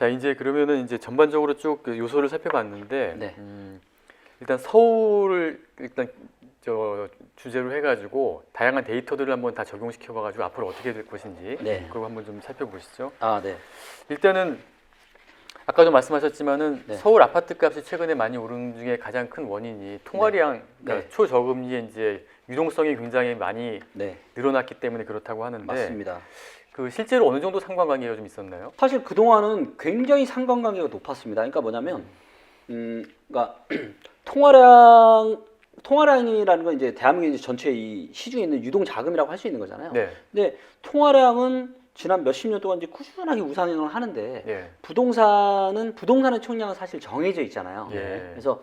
자, 이제 그러면은 이제 전반적으로 쭉 그 요소를 살펴봤는데, 네. 일단 서울을 일단 저 주제로 해가지고 다양한 데이터들을 한번 다 적용시켜봐가지고 앞으로 어떻게 될 것인지 네. 그거 한번 좀 살펴보시죠. 아, 네. 일단은 아까도 말씀하셨지만은 네. 서울 아파트 값이 최근에 많이 오른 중에 가장 큰 원인이 통화량, 그러니까 네. 초저금리에 이제 유동성이 굉장히 많이 네. 늘어났기 때문에 그렇다고 하는데, 맞습니다. 그 실제로 어느 정도 상관관계가 좀 있었나요? 사실 그동안은 굉장히 상관관계가 높았습니다. 그러니까 뭐냐면, 그러니까 통화량이라는 건 이제 대한민국 이제 전체 이 시중에 있는 유동 자금이라고 할 수 있는 거잖아요. 네. 근데 통화량은 지난 몇십 년 동안 이제 꾸준하게 우상향을 하는데 예. 부동산의 총량은 사실 정해져 있잖아요. 예. 그래서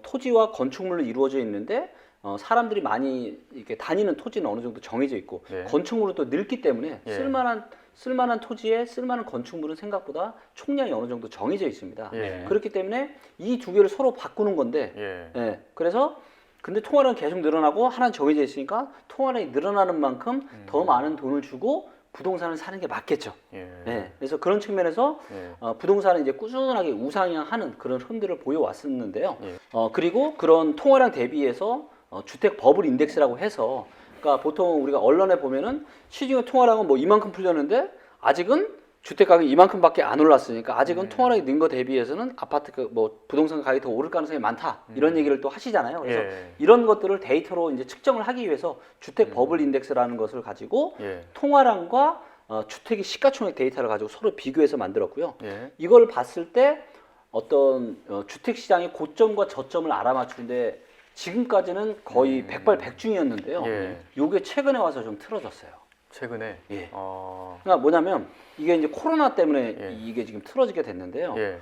토지와 건축물로 이루어져 있는데 사람들이 많이 이렇게 다니는 토지는 어느 정도 정해져 있고 예. 건축물은 또 늘기 때문에 예. 쓸만한 토지에 쓸만한 건축물은 생각보다 총량이 어느 정도 정해져 있습니다. 예. 그렇기 때문에 이 두 개를 서로 바꾸는 건데, 예. 그래서 근데 통화량이 계속 늘어나고 하나는 정해져 있으니까 통화량이 늘어나는 만큼 더 많은 돈을 주고 부동산을 사는 게 맞겠죠. 예. 그래서 그런 측면에서 예. 부동산은 이제 꾸준하게 우상향하는 그런 흐름들을 보여왔었는데요. 예. 그리고 그런 통화량 대비해서 주택 버블 인덱스라고 해서, 그러니까 보통 우리가 언론에 보면은 시중의 통화량은 뭐 이만큼 풀렸는데 아직은 주택 가격이 이만큼밖에 안 올랐으니까 아직은 통화량이 는 거 대비해서는 아파트 뭐 부동산 가격이 더 오를 가능성이 많다 이런 얘기를 또 하시잖아요. 그래서 예. 이런 것들을 데이터로 이제 측정을 하기 위해서 주택 버블 인덱스라는 것을 가지고 예. 통화량과 주택의 시가총액 데이터를 가지고 서로 비교해서 만들었고요. 예. 이걸 봤을 때 어떤 주택 시장의 고점과 저점을 알아맞추는데 지금까지는 거의 백발백중이었는데요. 예. 요게 최근에 와서 좀 틀어졌어요. 최근에. 예. 어. 그러니까 뭐냐면 이게 이제 코로나 때문에 예. 이게 지금 틀어지게 됐는데요. 예.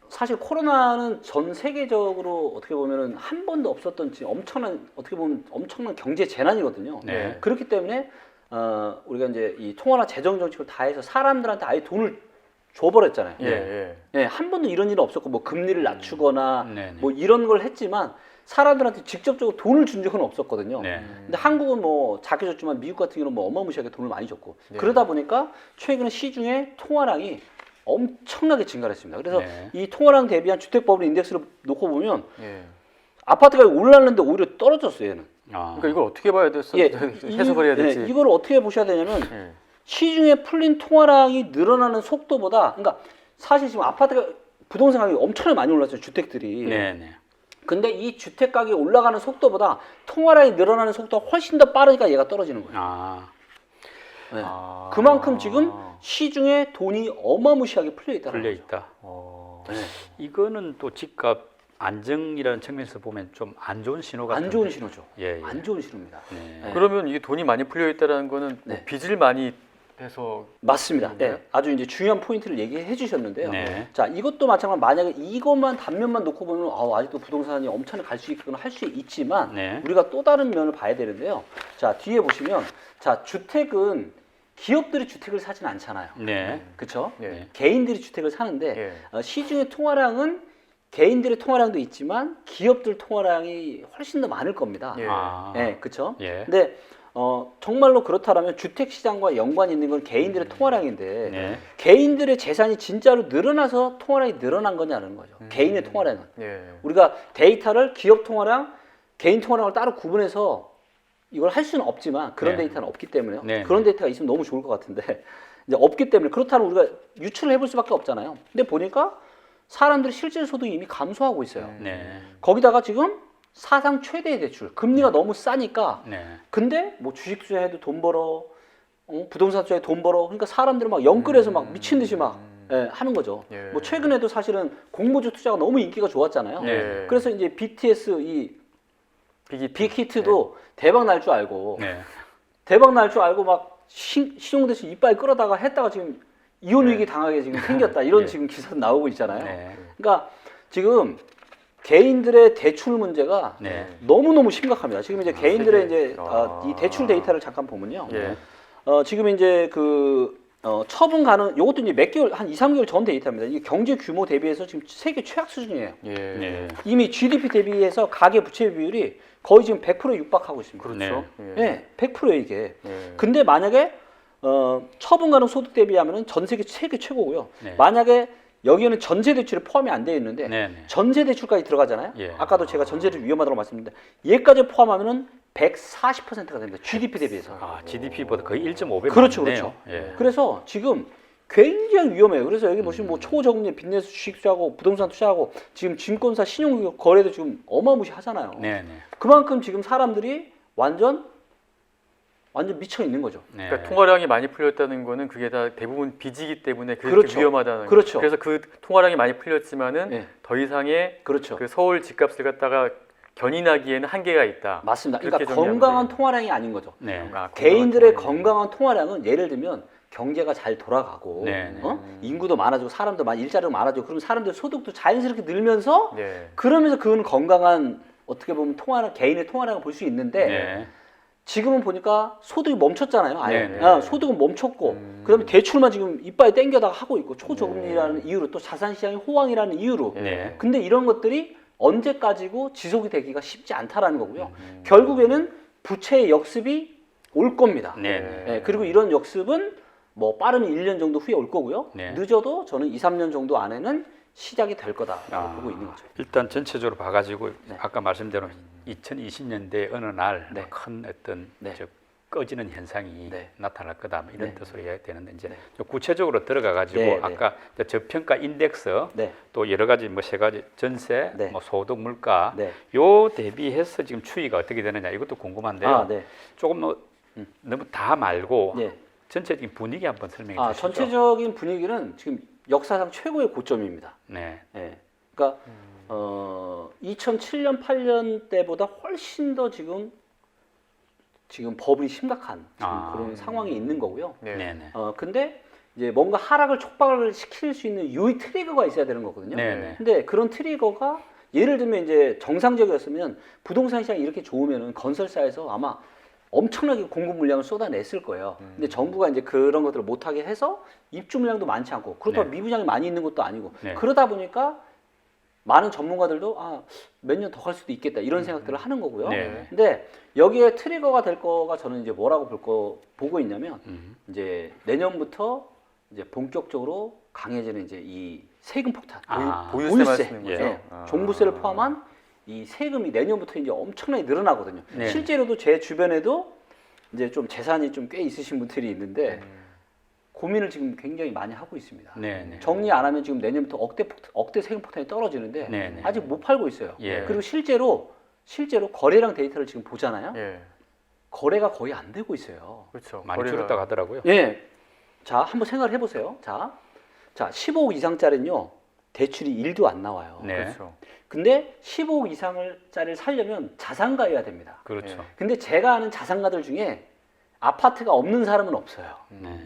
사실 코로나는 전 세계적으로 어떻게 보면은 한 번도 없었던 어떻게 보면 엄청난 경제 재난이거든요. 네. 그렇기 때문에 우리가 이제 이 통화나 재정 정책을 다 해서 사람들한테 아예 돈을 줘버렸잖아요. 예. 예. 네, 한 번도 이런 일은 없었고 뭐 금리를 낮추거나 네네. 뭐 이런 걸 했지만 사람들한테 직접적으로 돈을 준 적은 없었거든요. 네. 근데 한국은 뭐 작게 줬지만 미국 같은 경우는 뭐 어마무시하게 돈을 많이 줬고 네. 그러다 보니까 최근에 시중에 통화량이 엄청나게 증가를 했습니다. 그래서 네. 이 통화량 대비한 주택버블 인덱스를 놓고 보면 예. 아파트가 올랐는데 오히려 떨어졌어요, 얘는. 아. 그러니까 이걸 어떻게 봐야 됐어? 해석을 해야 될지. 이걸 어떻게 보셔야 되냐면 예. 시중에 풀린 통화량이 늘어나는 속도보다, 그러니까 사실 지금 아파트가 부동산 가격이 엄청나게 많이 올랐어요, 주택들이. 네네. 근데 이 주택 가격이 올라가는 속도보다 통화량이 늘어나는 속도가 훨씬 더 빠르니까 얘가 떨어지는 거예요. 아. 네. 아. 그만큼 지금 시중에 돈이 어마무시하게 풀려 있다는 풀려 거죠. 있다. 네. 이거는 또 집값 안정이라는 측면에서 보면 좀 안 좋은 신호 같은데. 안 좋은 신호죠. 예, 예. 안 좋은 신호입니다. 네. 네. 그러면 이게 돈이 많이 풀려 있다라는 거는 뭐 네. 빚을 많이 해서 맞습니다. 그런가요? 네. 아주 이제 중요한 포인트를 얘기해 주셨는데요. 네. 자, 이것도 마찬가지로 만약에 이것만 단면만 놓고 보면 아직도 부동산이 엄청나게 갈 수 있거나 할 수 있지만 네. 우리가 또 다른 면을 봐야 되는데요. 자, 뒤에 보시면 자, 주택은 기업들이 주택을 사진 않잖아요. 네. 그렇죠? 예. 개인들이 주택을 사는데 예. 시중의 통화량은 개인들의 통화량도 있지만 기업들 통화량이 훨씬 더 많을 겁니다. 예. 아. 네, 그렇죠? 예. 근데 정말로 그렇다면 주택 시장과 연관이 있는 건 개인들의 통화량인데 네. 개인들의 재산이 진짜로 늘어나서 통화량이 늘어난 거냐는 거죠. 개인의 통화량은. 예. 우리가 데이터를 기업 통화량, 개인 통화량을 따로 구분해서 이걸 할 수는 없지만 그런 네. 데이터는 없기 때문에요. 네. 그런 데이터가 있으면 너무 좋을 것 같은데 이제 없기 때문에 그렇다면 우리가 유출을 해볼 수밖에 없잖아요. 근데 보니까 사람들이 실질 소득이 이미 감소하고 있어요. 네. 거기다가 지금 사상 최대의 대출, 금리가 너무 싸니까 네. 근데 뭐 주식 투자해도 돈 벌어, 부동산 투자해 돈 벌어. 그러니까 사람들은 막 영끌해서 막 미친 듯이 막 하는 거죠. 예. 뭐 최근에도 사실은 공모주 투자가 너무 인기가 좋았잖아요. 네. 그래서 이제 BTS 이 빅히트. 빅히트도 대박 날 줄 알고 네. 대박 날 줄 알고 막 신용대출 이빨 끌어다가 했다가 지금 이혼 위기 당하게 지금 생겼다 이런 예. 지금 기사 나오고 있잖아요. 네. 그러니까 지금 개인들의 대출 문제가 네. 너무 심각합니다. 지금 이제 개인들의 세계. 이제 이 대출 데이터를 잠깐 보면요. 예. 지금 이제 그 처분 가능 요것도 이제 몇 개월 한 2, 3개월 전 데이터입니다. 이게 경제 규모 대비해서 지금 세계 최악 수준이에요. 예. 네. 이미 GDP 대비해서 가계 부채 비율이 거의 지금 100%에 육박하고 있습니다. 그렇죠. 네, 100%에 이게. 예. 근데 만약에 처분 가능 소득 대비하면은 전 세계 최고고요. 네. 만약에 여기에는 전세 대출이 포함이 안 되어 있는데 네네. 전세 대출까지 들어가잖아요. 예. 아까도 제가 전세 대출 위험하다고 말씀드렸는데 얘까지 포함하면은 140%가 됩니다. GDP 대비해서. 아, GDP보다 거의 1.5배 그렇죠, 많네요. 그렇죠. 예. 그래서 지금 굉장히 위험해요. 그래서 여기 보시면 뭐 초저금리 빚내서 주식 투자하고 부동산 투자하고 지금 증권사 신용 거래도 지금 어마무시하잖아요. 네네. 그만큼 지금 사람들이 완전 미쳐 있는 거죠. 네. 그러니까 통화량이 많이 풀렸다는 거는 그게 다 대부분 빚이기 때문에 그렇게 그렇죠. 위험하다는 그렇죠. 거예요. 그래서 그 통화량이 많이 풀렸지만은 네. 더 이상의 그렇죠. 그 서울 집값을 갖다가 견인하기에는 한계가 있다. 맞습니다. 그러니까 그렇게 정리하면 건강한 돼요. 통화량이 아닌 거죠. 네. 아, 개인들의 통화량이. 건강한 통화량은 예를 들면 경제가 잘 돌아가고 네, 네. 인구도 많아지고 사람도 많이 일자리도 많아지고 그러면 사람들 소득도 자연스럽게 늘면서 네. 그러면서 그건 건강한 어떻게 보면 통화량 개인의 통화량을 볼 수 있는데 네. 지금은 보니까 소득이 멈췄잖아요. 아예 네, 네. 소득은 멈췄고 그다음에 대출만 지금 이빨에 땡겨다가 하고 있고 초저금리라는 이유로 또 자산시장의 호황이라는 이유로 네. 근데 이런 것들이 언제까지고 지속이 되기가 쉽지 않다라는 거고요. 결국에는 부채의 역습이 올 겁니다. 네. 예, 그리고 이런 역습은 뭐 빠르면 1년 정도 후에 올 거고요. 네. 늦어도 저는 2, 3년 정도 안에는 시작이 될 거다라고 아. 보고 있는 거죠. 일단 전체적으로 봐가지고 네. 아까 말씀대로 2020년대 어느 날 네. 큰 어떤 네. 저 꺼지는 현상이 네. 나타날 거다 뭐 이런 네. 뜻으로 이야기되는데 이제 네. 좀 구체적으로 들어가가지고 네, 네. 아까 이제 저평가 인덱스 네, 또 여러 가지 뭐 세 가지 전세, 네. 뭐 소득, 물가 네. 요 대비해서 지금 추이가 어떻게 되느냐 이것도 궁금한데요. 아, 네. 조금 뭐 너무 다 말고 네. 전체적인 분위기 한번 설명해 아, 주시죠. 전체적인 분위기는 지금 역사상 최고의 고점입니다. 네. 예. 그러니까 2007년 8년 때보다 훨씬 더 지금 버블이 심각한 지금 아. 그런 상황이 있는 거고요. 네. 네. 네. 근데 이제 뭔가 하락을 촉발을 시킬 수 있는 유의 트리거가 있어야 되는 거거든요. 네. 네. 근데 그런 트리거가 예를 들면 이제 정상적이었으면 부동산 시장이 이렇게 좋으면은 건설사에서 아마 엄청나게 공급 물량을 쏟아냈을 거예요. 근데 정부가 이제 그런 것들을 못하게 해서 입주 물량도 많지 않고 그렇다고 네. 미분양이 많이 있는 것도 아니고 네. 그러다 보니까 많은 전문가들도 몇 년 더 갈 수도 있겠다 이런 생각들을 하는 거고요. 네. 근데 여기에 트리거가 될 거가 저는 이제 뭐라고 보고 있냐면 이제 내년부터 이제 본격적으로 강해지는 이제 이 세금 폭탄, 아. 보유세 말씀인 예. 거죠? 네. 아. 종부세를 포함한 이 세금이 내년부터 이제 엄청나게 늘어나거든요. 네. 실제로도 제 주변에도 이제 좀 재산이 좀 꽤 있으신 분들이 있는데 고민을 지금 굉장히 많이 하고 있습니다. 네. 네. 정리 안 하면 지금 내년부터 억대 세금 폭탄이 떨어지는데 네, 네. 아직 못 팔고 있어요. 예. 그리고 실제로 거래량 데이터를 지금 보잖아요. 예. 거래가 거의 안 되고 있어요. 그렇죠. 많이 줄었다고 하더라고요. 예. 자, 한번 생각을 해보세요. 자, 15억 이상짜리는요 대출이 1도 안 나와요. 네. 그렇죠. 근데 15억 이상짜리를 살려면 자산가여야 됩니다. 그렇죠. 예. 근데 제가 아는 자산가들 중에 아파트가 없는 사람은 없어요. 네.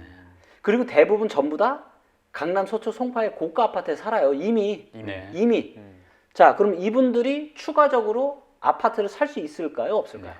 그리고 대부분 전부 다 강남 서초 송파의 고가 아파트에 살아요. 이미. 네. 자, 그럼 이분들이 추가적으로 아파트를 살 수 있을까요? 없을까요?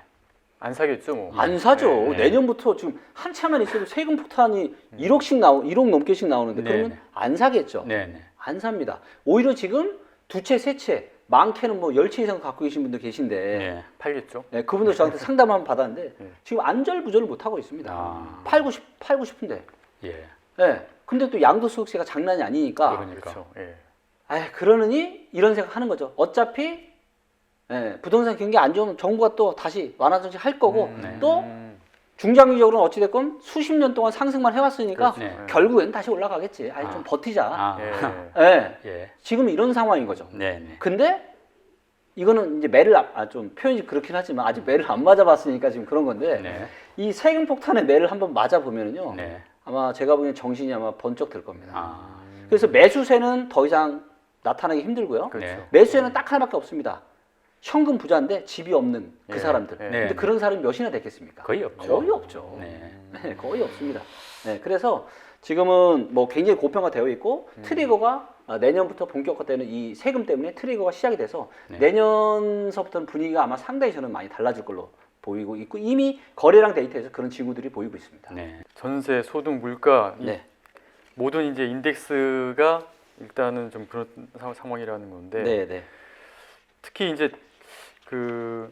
안 사겠죠, 뭐. 안 사죠. 네. 내년부터 지금 한참만 있어도 세금 폭탄이 1억 넘게씩 나오는데 네, 그러면 네. 안 사겠죠. 네. 네. 안 삽니다. 오히려 지금 두 채, 세 채, 많게는 뭐 10채 이상 갖고 계신 분들 계신데 네. 팔겠죠. 네, 그분들 저한테 상담 한번 받았는데 네. 지금 안절부절을 못 하고 있습니다. 아. 팔고 싶은데. 예. 네. 근데 또 양도소득세가 장난이 아니니까. 그러니까. 그렇죠. 예. 그러느니 이런 생각 하는 거죠. 어차피 부동산 경기 안 좋으면 정부가 또 다시 완화 정책 할 거고 네. 또 중장기적으로는 어찌됐건 수십 년 동안 상승만 해왔으니까 그렇죠. 네. 결국엔 다시 올라가겠지. 좀 버티자. 아. 예. 예. 예. 지금 이런 상황인 거죠. 네. 네. 근데 이거는 이제 매를 좀 표현이 그렇긴 하지만 아직 매를 안 맞아봤으니까 지금 그런 건데 네. 이 세금 폭탄의 매를 한번 맞아보면은요 네. 아마 제가 보기엔 정신이 아마 번쩍 들 겁니다. 아. 그래서 매수세는 더 이상 나타나기 힘들고요. 그렇죠. 네. 매수세는 딱 하나밖에 없습니다. 현금 부자인데 집이 없는 그 예. 사람들. 예. 근데 그런 사람이 몇이나 되겠습니까? 거의 없죠. 거의 없죠. 네. 네, 거의 없습니다. 네, 그래서 지금은 뭐 굉장히 고평가 되어 있고 트리거가 내년부터 본격화되는 이 세금 때문에 트리거가 시작이 돼서 네. 내년서부터는 분위기가 아마 상당히 저는 많이 달라질 걸로 보이고 있고 이미 거래량 데이터에서 그런 징후들이 보이고 있습니다. 네. 전세, 소득, 물가 이 네, 모든 이제 인덱스가 일단은 좀 그런 상황이라는 건데 네, 네, 특히 이제 그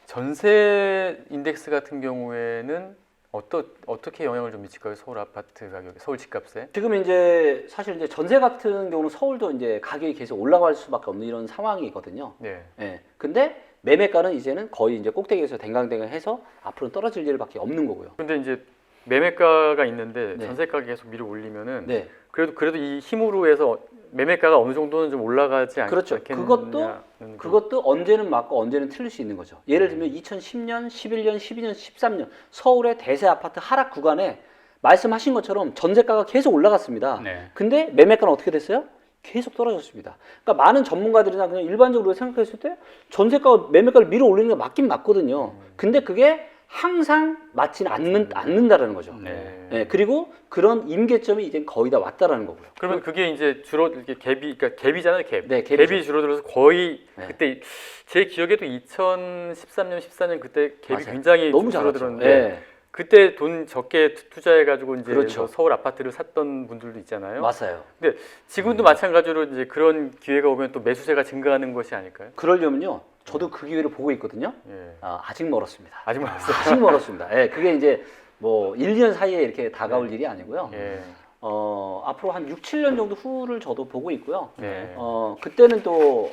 전세 인덱스 같은 경우에는 어떻게 영향을 좀 미칠까요? 서울 아파트 가격에, 서울 집값에? 지금 이제 사실 이제 전세 같은 경우는 서울도 이제 가격이 계속 올라갈 수밖에 없는 이런 상황이거든요. 네. 예. 근데 매매가는 이제는 거의 이제 꼭대기에서 댕강댕강해서 앞으로 떨어질 일밖에 없는 거고요. 근데 이제 매매가가 있는데 네. 전세가 계속 밀어 올리면은 네. 그래도 이 힘으로 해서 매매가가 어느 정도는 좀 올라가지 그렇죠. 않겠느냐는 그것도 언제는 맞고 언제는 틀릴 수 있는 거죠. 예를 들면 2010년, 11년, 12년, 13년 서울의 대세 아파트 하락 구간에 말씀하신 것처럼 전세가가 계속 올라갔습니다. 네. 근데 매매가는 어떻게 됐어요? 계속 떨어졌습니다. 그러니까 많은 전문가들이나 그냥 일반적으로 생각했을 때 전세가가 매매가를 밀어 올리는 게 맞긴 맞거든요. 근데 그게 항상 맞지는 않는다라는 거죠. 네. 네, 그리고 그런 임계점이 이제 거의 다 왔다라는 거고요. 그러면 그게 이제 이렇게 그러니까 갭이잖아요, 갭. 네, 갭이죠. 갭이 줄어들어서 거의 네. 그때 제 기억에도 2013년, 14년 그때 갭이 맞아요. 굉장히 너무 줄어들었는데 잘하죠. 그때 돈 적게 투자해가지고 이제 그렇죠. 뭐 서울 아파트를 샀던 분들도 있잖아요. 맞아요. 근데 지금도 마찬가지로 이제 그런 기회가 오면 또 매수세가 증가하는 것이 아닐까요? 그러려면요, 저도 그 기회를 보고 있거든요. 예. 아직 멀었습니다. 아직 멀었어요. 아직 멀었습니다. 예, 그게 이제 뭐 1, 2년 사이에 이렇게 다가올 일이 아니고요. 예. 앞으로 한 6, 7년 정도 후를 저도 보고 있고요. 네. 그때는 또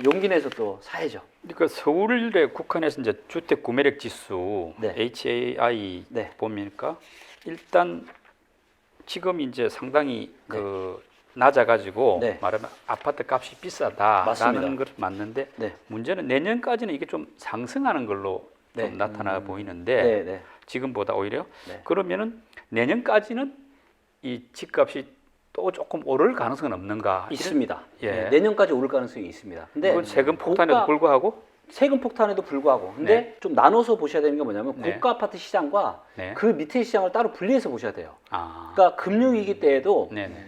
용기 내서 또 사야죠. 그러니까 서울에 국한해서 이제 주택 구매력 지수 네. HAI 네. 보니까 일단 지금 이제 상당히 네. 그 낮아가지고 네. 말하면 아파트 값이 비싸다라는 맞습니다. 걸 맞는데 네. 문제는 내년까지는 이게 좀 상승하는 걸로 네. 좀 나타나 보이는데 네, 네. 지금보다 오히려 네. 그러면은 내년까지는 이 집값이 또 조금 오를 가능성은 없는가? 있습니다. 예. 네, 내년까지 오를 가능성이 있습니다. 근데 이건 세금 폭탄에도 고가- 불구하고 세금 폭탄에도 불구하고 근데 네. 좀 나눠서 보셔야 되는 게 뭐냐면 네. 고가 아파트 시장과 네. 그 밑에 시장을 따로 분리해서 보셔야 돼요. 아, 그러니까 금융위기 때에도 네네.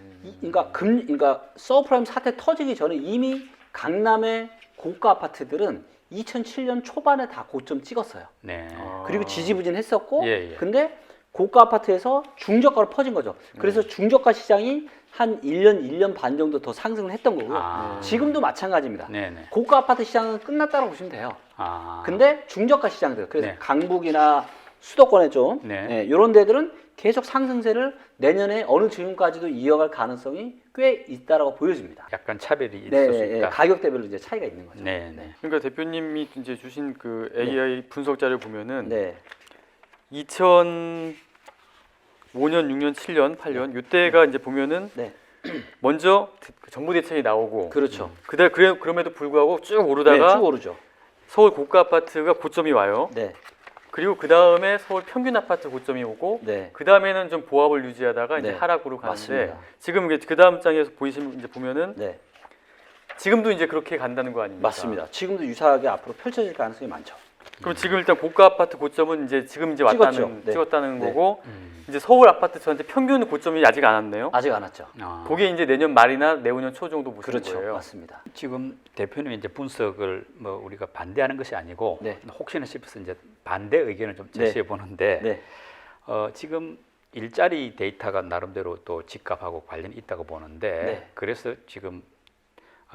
그러니까 서브프라임 사태 터지기 전에 이미 강남의 고가 아파트들은 2007년 초반에 다 고점 찍었어요. 네. 그리고 지지부진했었고, 예, 예. 근데 고가 아파트에서 중저가로 퍼진 거죠. 그래서 중저가 시장이 한 1년 반 정도 더 상승을 했던 거고요. 아. 지금도 마찬가지입니다. 네네. 고가 아파트 시장은 끝났다고 보시면 돼요. 아. 근데 중저가 시장들, 그래서 네. 강북이나 수도권에 좀 네. 이런 데들은 계속 상승세를 내년에 어느 즈음까지도 이어갈 가능성이 꽤 있다라고 보여집니다. 약간 차별이 있을 네, 수 있다. 가격대별로 이제 차이가 있는 거죠. 네, 네. 그러니까 대표님이 이제 주신 그 AI 분석 자료 보면은 네. 2005년, 6년, 7년, 8년 이때가 이제 보면은 네. 먼저 정부 대책이 나오고 그렇죠. 그럼에도 불구하고 쭉 오르다가 네, 쭉 오르죠. 서울 고가 아파트가 고점이 와요. 네. 그리고 그 다음에 서울 평균 아파트 고점이 오고 네. 그 다음에는 좀 보합을 유지하다가 이제 네. 하락으로 가는데 맞습니다. 지금 그 다음 장에서 보이시면 이제 보면은 네. 지금도 이제 그렇게 간다는 거 아닙니까? 맞습니다. 지금도 유사하게 앞으로 펼쳐질 가능성이 많죠. 그럼 지금 일단 고가 아파트 고점은 이제 지금 이제 왔다는 네. 찍었다는 네. 거고 이제 서울 아파트 전체 평균 고점이 아직 안 왔네요. 아직 안 왔죠. 아. 그게 이제 내년 말이나 내후년 초 정도 보시는 그렇죠. 거예요. 맞습니다. 지금 대표님 이제 분석을 뭐 우리가 반대하는 것이 아니고 네. 혹시나 싶어서 이제 반대 의견을 좀 네. 제시해 보는데 네. 지금 일자리 데이터가 나름대로 또 집값하고 관련이 있다고 보는데 네. 그래서 지금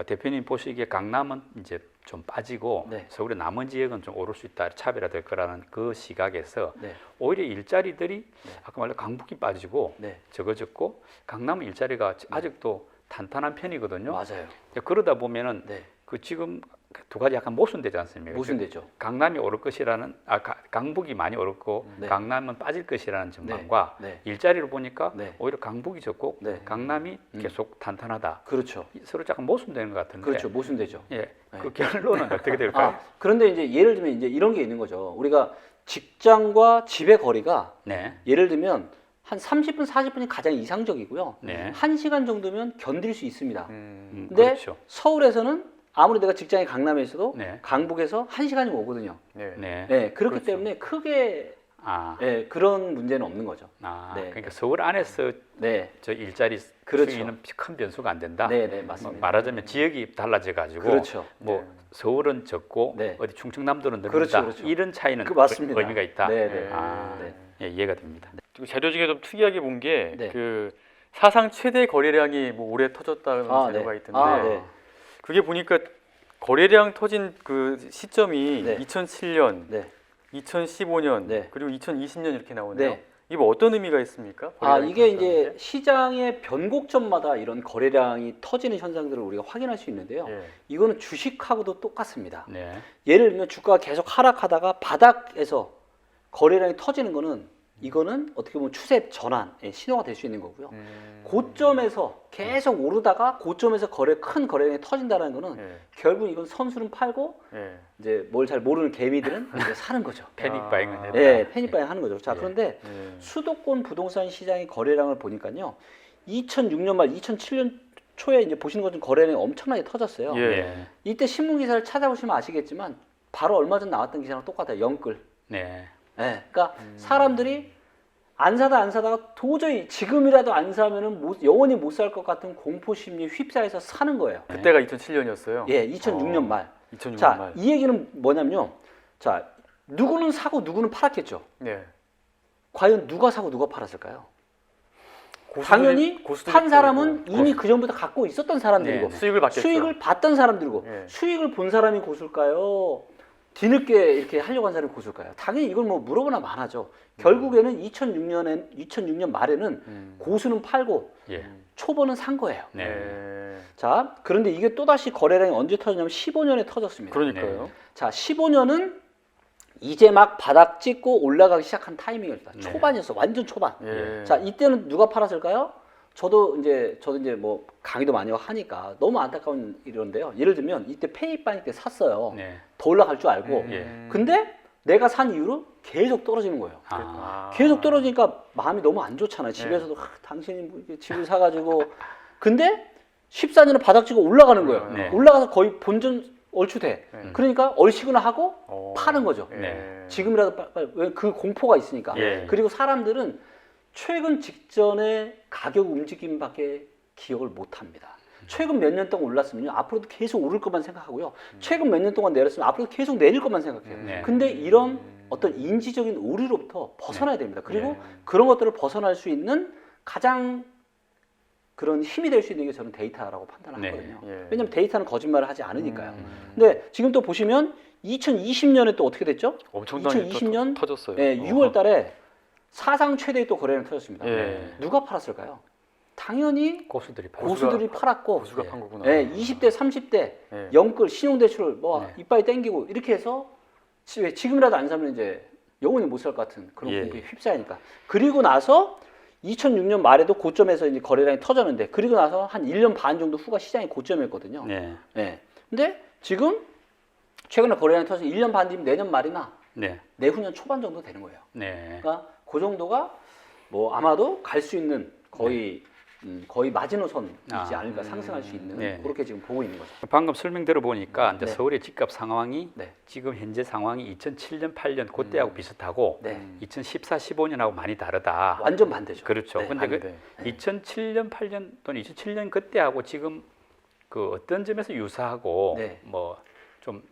대표님 보시기에 강남은 이제 좀 빠지고 네. 서울의 남은 지역은 좀 오를 수 있다, 차별화될 거라는 그 시각에서 네. 오히려 일자리들이 아까 말한 강북이 빠지고 네. 적어졌고 강남은 일자리가 아직도 탄탄한 편이거든요. 맞아요. 그러다 보면은 네. 그 지금 두 가지 약간 모순되지 않습니까? 모순되죠. 강남이 오를 것이라는 강북이 많이 오르고 네. 강남은 빠질 것이라는 전망과 네. 일자리를 보니까 네. 오히려 강북이 적고 네. 강남이 계속 탄탄하다. 그렇죠. 서로 약간 모순되는 것 같은데. 그렇죠. 모순되죠. 예, 그 결론은 어떻게 될까요? 그런데 이제 예를 들면 이제 이런 게 있는 거죠. 우리가 직장과 집의 거리가 네, 예를 들면 한 30분, 40분이 가장 이상적이고요. 네, 1시간 정도면 견딜 수 있습니다. 근데 그렇죠. 서울에서는 아무리 내가 직장이 강남에 있어도 네. 강북에서 1시간이면 오거든요. 네. 네, 네, 그렇기 그렇죠. 때문에 크게 아, 그런 문제는 없는 거죠. 네. 네. 그러니까 서울 안에서 네, 저 일자리 그렇죠. 수위는 큰 변수가 안 된다. 네, 네, 뭐 맞습니다. 말하자면 지역이 달라져 가지고 그렇죠. 뭐 서울은 적고 네. 어디 충청남도는 늘린다. 그렇죠, 그렇죠. 이런 차이는 맞습니다. 의미가 있다. 네, 네. 아, 네. 예, 이해가 됩니다. 그리고 자료 중에 좀 특이하게 본 게 네. 그 사상 최대 거래량이 뭐 올해 터졌다는 자료가 네. 있던데 네. 그게 보니까 거래량 터진 그 시점이 네. 2007년 네. 2015년 네. 그리고 2020년 이렇게 나오네요. 네. 이거 어떤 의미가 있습니까? 아, 거래량이 이게 떨어졌다는 이제 시장의 변곡점마다 이런 거래량이 터지는 현상들을 우리가 확인할 수 있는데요. 게? 예. 이거는 주식하고도 똑같습니다. 네. 예를 들면 주가가 계속 하락하다가 바닥에서 거래량이 터지는 거는 이거는 어떻게 보면 추세 전환의 신호가 될 수 있는 거고요. 고점에서 계속 오르다가 고점에서 큰 거래량이 터진다는 거는 예. 결국 이건 선수는 팔고 예. 이제 뭘 잘 모르는 개미들은 이제 사는 거죠. 패닉 아. 바잉을 했다. 예, 패닉바잉 하는 거죠. 자, 예. 그런데 예. 수도권 부동산 시장의 거래량을 보니까요. 2006년 말 2007년 초에 이제 보시는 것처럼 거래량이 엄청나게 터졌어요. 예. 네. 이때 신문 기사를 찾아보시면 아시겠지만 바로 얼마 전 나왔던 기사랑 똑같아요. 영끌. 네. 예, 그러니까 사람들이 안 사다가 도저히 지금이라도 안 사면은 영원히 못 살 것 같은 공포 심리에 휩싸여서 사는 거예요. 그때가 2007년이었어요. 예, 2006년 말. 2006년 자, 말. 이 얘기는 뭐냐면요. 자, 누구는 사고 누구는 팔았겠죠. 네. 과연 누가 사고 누가 팔았을까요? 고수들이- 당연히 고수들이 판 사람은 팔고, 이미 그 전부터 갖고 있었던 사람들이고 네. 수익을 받겠죠. 수익을 봤던 사람들이고 예. 수익을 본 사람이 고수일까요? 뒤늦게 이렇게 하려고 한 사람이 고수일까요? 당연히 이걸 뭐 물어보나 마나죠. 결국에는 2006년 말에는 고수는 팔고 예. 초보는 산 거예요. 네. 예. 자, 그런데 이게 또다시 거래량이 언제 터졌냐면 15년에 터졌습니다. 그러니까요. 자, 15년은 이제 막 바닥 찍고 올라가기 시작한 타이밍이었다. 네. 초반이었어. 완전 초반. 예. 자, 이때는 누가 팔았을까요? 저도 이제 뭐 강의도 많이 하니까 너무 안타까운 일인데요. 예를 들면 이때 페이빠닉 때 샀어요. 네. 더 올라갈 줄 알고. 예. 근데 내가 산 이후로 계속 떨어지는 거예요. 아. 계속 떨어지니까 마음이 너무 안 좋잖아요. 집에서도 당신이 뭐 이렇게 집을 사가지고. 근데 14년에 바닥 치고 올라가는 거예요. 네. 올라가서 거의 본전 얼추돼. 네. 그러니까 얼씨구나 하고 어. 파는 거죠. 예. 네. 지금이라도 빨리 왜 그 공포가 있으니까. 예. 그리고 사람들은 최근 직전의 가격 움직임밖에 기억을 못 합니다. 최근 몇 년 동안 올랐으면요. 앞으로도 계속 오를 것만 생각하고요. 최근 몇 년 동안 내렸으면 앞으로도 계속 내릴 것만 생각해요. 네. 근데 이런 어떤 인지적인 오류로부터 벗어나야 됩니다. 그리고 네. 그런 것들을 벗어날 수 있는 가장 그런 힘이 될 수 있는 게 저는 데이터라고 판단하거든요. 네. 예. 왜냐하면 데이터는 거짓말을 하지 않으니까요. 음. 근데 지금 또 보시면 2020년에 또 어떻게 됐죠? 엄청나게 2020년 터졌어요. 예, 6월 달에 사상 최대의 또 거래량 터졌습니다. 예. 누가 팔았을까요? 당연히 고수들이 팔고. 고수들이 팔았고 고수가 예. 판 거구나. 예, 20대, 30대 예. 영끌 신용대출을 뭐 네. 이빨이 땡기고 이렇게 해서 지금이라도 안 사면 이제 영원히 못 살 것 같은 그런 예. 공포에 휩싸이니까. 그리고 나서 2006년 말에도 고점에서 이제 거래량이 터졌는데 그리고 나서 한 1년 반 정도 후가 시장이 고점이었거든요. 네. 예. 근데 지금 최근에 거래량이 터져서 1년 반 뒤면 내년 말이나 네. 내후년 초반 정도 되는 거예요. 네. 그러니까 그 정도가 뭐 아마도 갈 수 있는 거의 마지노선이지 아, 않을까 상승할 수 있는 네. 그렇게 지금 보고 있는 거죠. 방금 설명 들어보니까 이제 네. 서울의 집값 상황이 네. 지금 현재 상황이 2007년, 8년 그때하고 비슷하고 네. 2014, 15년하고 많이 다르다. 완전 반대죠. 그렇죠. 네, 근데 반대. 2007년, 8년 또는 2007년 그때하고 지금 그 어떤 점에서 유사하고 네. 뭐 좀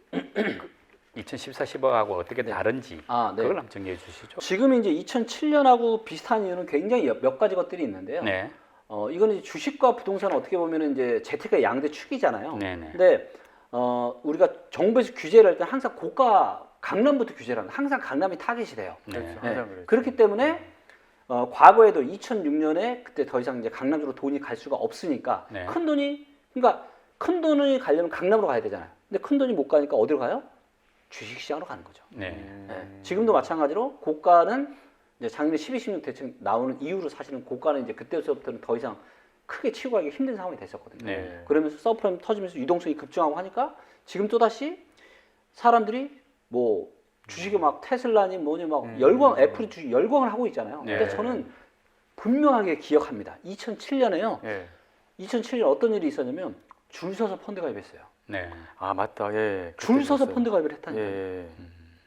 2014, 15하고 어떻게 네. 다른지 아, 네. 그걸 한번 정리해 주시죠. 지금 이제 2007년하고 비슷한 이유는 굉장히 몇 가지 것들이 있는데요. 네. 이거는 이제 주식과 부동산은 어떻게 보면 이제 재테크의 양대 축이잖아요. 네네. 근데 우리가 정부에서 규제를 할 때 항상 고가 강남부터 규제를 합니다. 항상 강남이 타겟이 돼요. 네. 그렇죠. 네. 항상 그랬죠. 그렇기 때문에 과거에도 2006년에 그때 더 이상 이제 강남 쪽으로 돈이 갈 수가 없으니까 네. 큰 돈이 그러니까 큰 돈이 가려면 강남으로 가야 되잖아요. 근데 큰 돈이 못 가니까 어디로 가요? 주식시장으로 가는 거죠. 네. 네. 지금도 마찬가지로 고가는 이제 작년에 12, 16 대책 나오는 이후로 사실은 고가는 이제 그때부터는 더 이상 크게 치고 가기 힘든 상황이 됐었거든요. 네. 그러면서 서프라임 터지면서 유동성이 급증하고 하니까 지금 또 다시 사람들이 뭐 주식에 막 테슬라니 뭐니 막 애플 주식 열광을 하고 있잖아요. 근데 네. 저는 분명하게 기억합니다. 2007년에요. 예. 2007년 어떤 일이 있었냐면 줄 서서 펀드 가입했어요. 네. 아 맞다. 예. 줄 그때 서서 있었어요. 펀드 가입을 했다니까요. 예.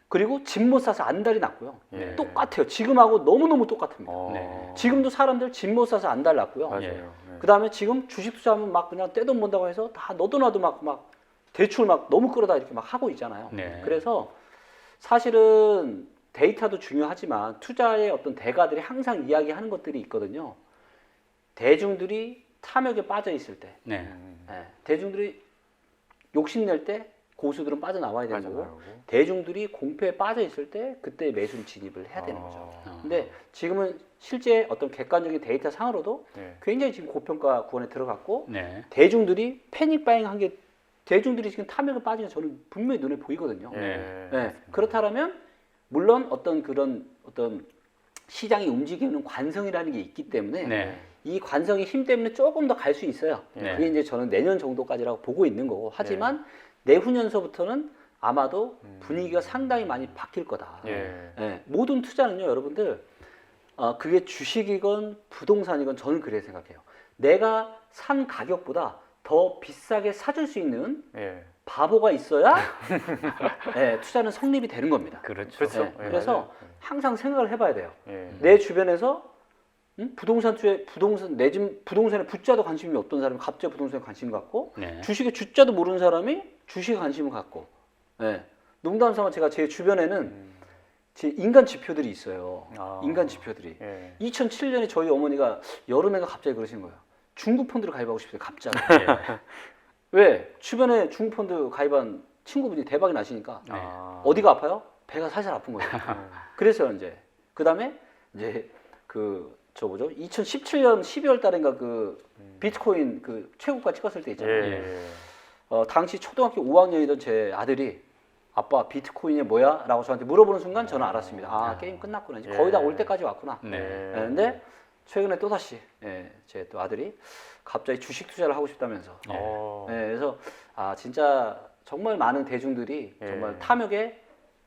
그리고 집 못 사서 안달이 났고요. 예. 똑같아요. 지금하고 너무너무 똑같습니다. 어. 네. 지금도 사람들 집 못 사서 안달 났고요. 맞아요. 예. 예. 그 다음에 지금 주식 투자하면 막 그냥 떼돈 번다고 해서 다 너도 나도 막 대출 막 너무 끌어다 이렇게 막 하고 있잖아요. 네. 그래서 사실은 데이터도 중요하지만 투자의 어떤 대가들이 항상 이야기하는 것들이 있거든요. 대중들이 탐욕에 빠져 있을 때, 네. 대중들이 욕심낼 때 고수들은 빠져나와야 되는 거고 빠져나오고. 대중들이 공표에 빠져 있을 때 그때 매수를 진입을 해야 되는 거죠. 어. 근데 지금은 실제 어떤 객관적인 데이터 상으로도 네. 굉장히 지금 고평가 구간에 들어갔고 네. 대중들이 패닉 바잉 한 게 대중들이 지금 탐욕에 빠지는 저는 분명히 눈에 보이거든요. 예. 네. 그렇다면 물론 어떤 그런 어떤 시장이 움직이는 관성이라는 게 있기 때문에 네. 이 관성의 힘 때문에 조금 더 갈 수 있어요. 네. 그게 이제 저는 내년 정도까지라고 보고 있는 거고 하지만 내후년서부터는 아마도 분위기가 상당히 많이 바뀔 거다. 예. 예, 모든 투자는요, 여러분들, 그게 주식이건 부동산이건 저는 그래 생각해요. 내가 산 가격보다 더 비싸게 사줄 수 있는 예. 바보가 있어야 예, 투자는 성립이 되는 겁니다. 그렇죠. 그렇죠. 예, 예, 그래서 맞아요. 항상 생각을 해봐야 돼요. 예. 내 주변에서 부동산 투자, 내 집 부동산에 부자도 관심이 없던 사람이 갑자기 부동산에 관심 갖고 네. 주식에 주자도 모르는 사람이 주식에 관심을 갖고 예. 농담 삼아 제가 제 주변에는 제 인간 지표들이 있어요. 아. 인간 지표들이. 예. 2007년에 저희 어머니가 여름에가 갑자기 그러신 거예요. 중국 펀드를 가입하고 싶어요. 갑자기. 왜? 주변에 중국 펀드 가입한 친구분이 대박이 나시니까 아. 어디가 아파요? 배가 살살 아픈 거예요. 그래서 이제 그다음에 이제 저 뭐죠? 2017년 12월 달인가 그 비트코인 그 최고가 찍었을 때 있잖아요. 예. 당시 초등학교 5학년이던 제 아들이 아빠 비트코인이 뭐야? 라고 저한테 물어보는 순간 저는 알았습니다. 아, 게임 끝났구나. 이제 거의 다 올 때까지 왔구나. 네. 근데 최근에 또다시 제 또 아들이 갑자기 주식 투자를 하고 싶다면서 어. 그래서 진짜 정말 많은 대중들이 예. 정말 탐욕에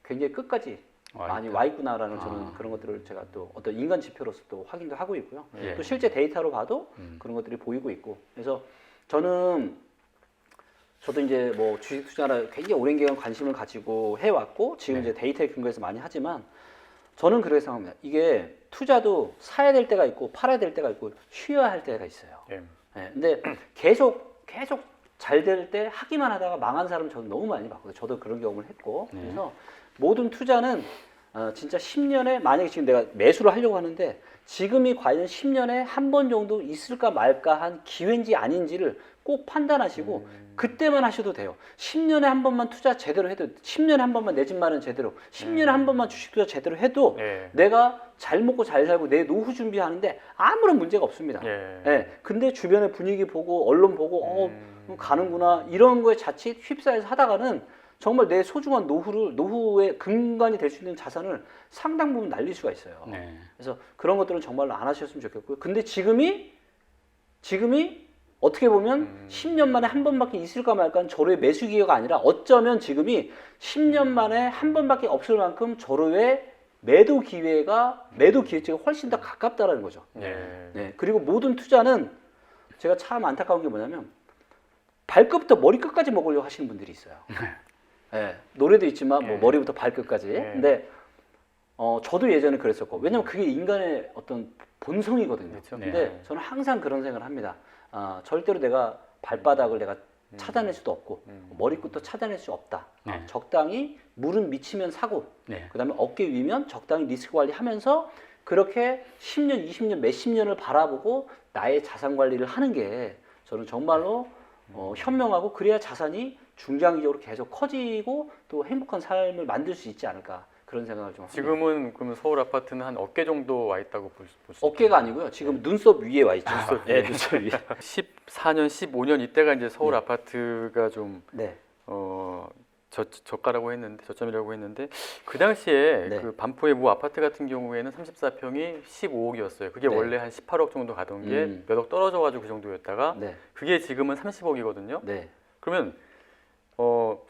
굉장히 끝까지 와 많이 있다. 와 있구나라는 저는 그런 것들을 제가 또 어떤 인간 지표로서 또 확인도 하고 있고요. 예. 또 실제 데이터로 봐도 그런 것들이 보이고 있고 그래서 저도 이제 뭐 주식 투자를 굉장히 오랜 기간 관심을 가지고 해왔고 지금 이제 데이터에 근거해서 많이 하지만 저는 그렇게 생각합니다. 이게 투자도 사야 될 때가 있고 팔아야 될 때가 있고 쉬어야 할 때가 있어요. 예. 근데 계속 잘 될 때 하기만 하다가 망한 사람 저는 너무 많이 봤거든요. 저도 그런 경험을 했고 그래서 모든 투자는 진짜 10년에 만약에 지금 내가 매수를 하려고 하는데 지금이 과연 10년에 한 번 정도 있을까 말까 한 기회인지 아닌지를 꼭 판단하시고 그때만 하셔도 돼요. 10년에 한 번만 투자 제대로 해도 10년에 한 번만 내 집 마련 제대로 10년에 한 번만 주식 투자 제대로 해도 예. 내가 잘 먹고 잘 살고 내 노후 준비하는데 아무런 문제가 없습니다. 예. 근데 주변의 분위기 보고 언론 보고 가는구나 이런 거에 자칫 휩싸여서 하다가는 정말 내 소중한 노후의 근간이 될 수 있는 자산을 상당 부분 날릴 수가 있어요. 네. 그래서 그런 것들은 정말로 안 하셨으면 좋겠고요. 근데 지금이 어떻게 보면 10년 만에 한 번밖에 있을까 말까 저로의 매수 기회가 아니라 어쩌면 지금이 10년 만에 한 번밖에 없을 만큼 저로의 매도 기회치가 훨씬 더 가깝다라는 거죠. 예. 네. 그리고 모든 투자는 제가 참 안타까운 게 뭐냐면 발끝부터 머리끝까지 먹으려고 하시는 분들이 있어요. 네. 노래도 있지만 뭐 머리부터 발끝까지. 근데 저도 예전에 그랬었고 왜냐면 그게 인간의 어떤 본성이거든요. 그렇죠. 근데 네. 저는 항상 그런 생각을 합니다. 절대로 내가 발바닥을 내가 차단할 수도 없고 머리끝도 차단할 수 없다. 네. 적당히 물은 미치면 사고 네. 그다음에 어깨 위면 적당히 리스크 관리하면서 그렇게 10년, 20년, 몇십 년을 바라보고 나의 자산 관리를 하는 게 저는 정말로 현명하고 그래야 자산이 중장기적으로 계속 커지고 또 행복한 삶을 만들 수 있지 않을까 그런 생각을 좀 합니다. 지금은 그러면 서울 아파트는 한 어깨 정도 와 있다고 볼 수 있어요. 어깨가 아니고요. 지금 눈썹 위에 와 있죠. 눈썹 네, 눈썹 위에. 14년, 15년 이때가 이제 서울 아파트가 좀 네. 저가라고 했는데 저점이라고 했는데 그 당시에 네. 그 반포의 모 아파트 같은 경우에는 34평이 15억이었어요. 그게 네. 원래 한 18억 정도 가던 게 몇 억 떨어져가지고 그 정도였다가 네. 그게 지금은 30억이거든요. 네. 그러면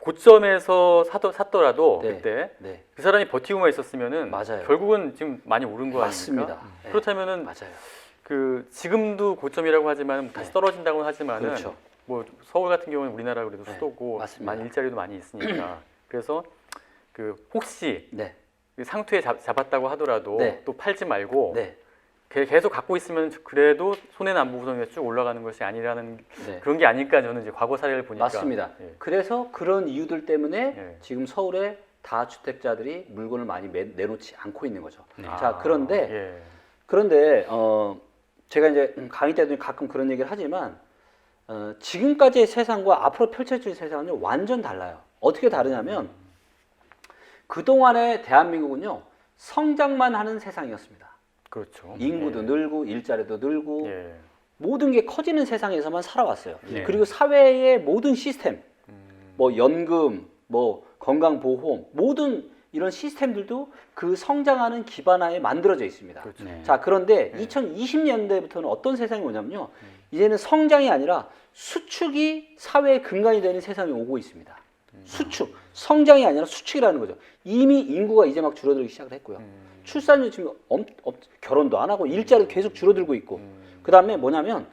고점에서 샀더라도 네. 그때 네. 그 사람이 버티고만 있었으면은 맞아요. 결국은 지금 많이 오른 거 맞습니다. 아닙니까? 네. 그렇다면은 맞아요. 그 지금도 고점이라고 하지만 다시 네. 떨어진다고 하지만은 그렇죠. 뭐 서울 같은 경우는 우리나라 그래도 네, 수도고 맞습니다. 많이 일자리도 많이 있으니까 그래서 그 혹시 네. 그 상투에 잡았다고 하더라도 네. 또 팔지 말고 네. 계속 갖고 있으면 그래도 손해는 안 보고 그냥 쭉 올라가는 것이 아니라는 네. 그런 게 아닐까 저는 이제 과거 사례를 보니까 맞습니다. 예. 그래서 그런 이유들 때문에 예. 지금 서울에 다주택자들이 물건을 많이 내놓지 않고 있는 거죠. 아, 자, 그런데 예. 제가 이제 강의 때도 가끔 그런 얘기를 하지만 지금까지의 세상과 앞으로 펼쳐질 세상은 완전 달라요. 어떻게 다르냐면 그동안의 대한민국은요. 성장만 하는 세상이었습니다. 그렇죠. 인구도 예. 늘고 일자리도 늘고 예. 모든 게 커지는 세상에서만 살아왔어요. 네. 그리고 사회의 모든 시스템, 뭐 연금, 뭐 건강보험, 모든 이런 시스템들도 그 성장하는 기반하에 만들어져 있습니다. 그렇죠. 네. 자, 그런데 네. 2020년대부터는 어떤 세상이 오냐면요. 이제는 성장이 아니라 수축이 사회의 근간이 되는 세상이 오고 있습니다. 수축, 성장이 아니라 수축이라는 거죠. 이미 인구가 이제 막 줄어들기 시작을 했고요. 출산율 지금 결혼도 안 하고 일자리도 계속 줄어들고 있고, 그 다음에 뭐냐면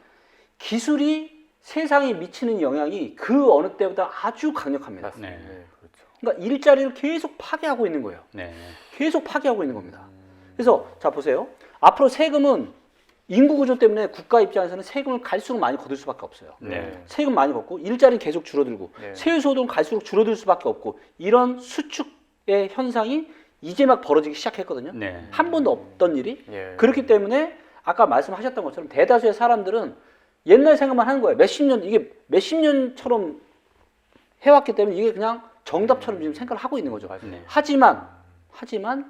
기술이 세상에 미치는 영향이 그 어느 때보다 아주 강력합니다. 맞습니다. 네. 네. 그렇죠. 그러니까 일자리를 계속 파괴하고 있는 거예요. 네. 계속 파괴하고 있는 겁니다. 그래서 자 보세요. 앞으로 세금은 인구 구조 때문에 국가 입장에서는 세금을 갈수록 많이 거둘 수밖에 없어요. 네. 세금 많이 걷고 일자리는 계속 줄어들고 네. 세율소득은 갈수록 줄어들 수밖에 없고 이런 수축의 현상이 이제 막 벌어지기 시작했거든요. 네. 한 번도 없던 일이. 예. 그렇기 때문에 아까 말씀하셨던 것처럼 대다수의 사람들은 옛날 생각만 하는 거예요. 이게 몇십 년처럼 해왔기 때문에 이게 그냥 정답처럼 지금 생각을 하고 있는 거죠. 네. 하지만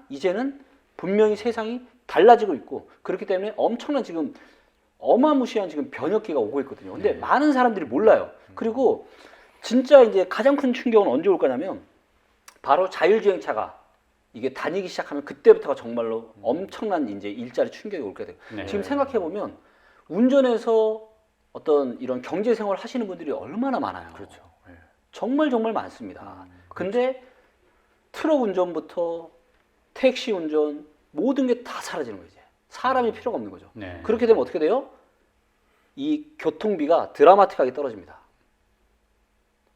이제는 분명히 세상이 달라지고 있고 그렇기 때문에 엄청난 지금 어마무시한 지금 변혁기가 오고 있거든요. 근데 네. 많은 사람들이 몰라요. 그리고 진짜 이제 가장 큰 충격은 언제 올 거냐면 바로 자율주행차가 이게 다니기 시작하면 그때부터가 정말로 엄청난 이제 일자리 충격이 올 거예요. 네. 지금 생각해 보면 운전해서 어떤 이런 경제 생활 하시는 분들이 얼마나 많아요. 그렇죠. 예. 정말 많습니다. 근데 트럭 운전부터 택시 운전 모든 게 다 사라지는 거예요. 이제. 사람이 필요가 없는 거죠. 네. 그렇게 되면 어떻게 돼요? 이 교통비가 드라마틱하게 떨어집니다.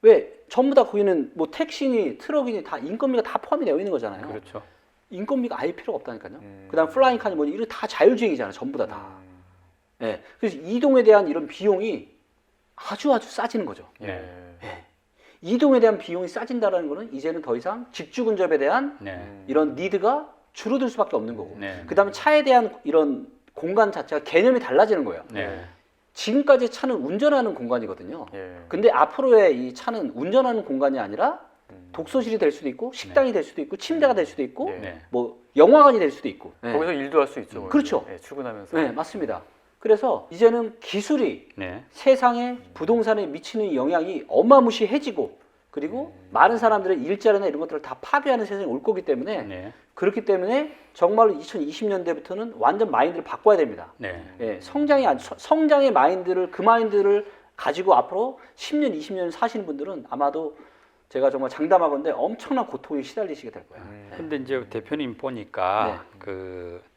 왜? 전부 다 거기는 뭐 택시니 트럭이니 다 인건비가 다 포함이 되어 있는 거잖아요. 그렇죠. 인건비가 아예 필요가 없다니까요. 그다음 플라잉카니 뭐니 이런 다 자율주행이잖아요. 전부 다. 예. 그래서 이동에 대한 이런 비용이 아주 싸지는 거죠. 네. 이동에 대한 비용이 싸진다라는 거는 이제는 더 이상 직주 근접에 대한 네. 이런 니드가 줄어들 수밖에 없는 거고. 네. 그다음에 차에 대한 이런 공간 자체가 개념이 달라지는 거예요. 네. 지금까지 차는 운전하는 공간이거든요. 예. 근데 앞으로의 이 차는 운전하는 공간이 아니라 독서실이 될 수도 있고 식당이 될 수도 있고 침대가 될 수도 있고 네. 네. 뭐 영화관이 될 수도 있고. 네. 거기서 일도 할 수 있죠. 그렇죠. 예, 출근하면서. 네, 맞습니다. 그래서 이제는 기술이 네. 세상에 부동산에 미치는 영향이 어마무시해지고 그리고 많은 사람들의 일자리나 이런 것들을 다 파괴하는 세상이 올 거기 때문에 네. 그렇기 때문에 정말로 2020년대부터는 완전 마인드를 바꿔야 됩니다. 네. 예, 성장의 마인드를 그 마인드를 가지고 앞으로 10년, 20년 사시는 분들은 아마도 제가 정말 장담하건대 엄청난 고통에 시달리시게 될 거예요. 근데 이제 대표님 보니까 네. 그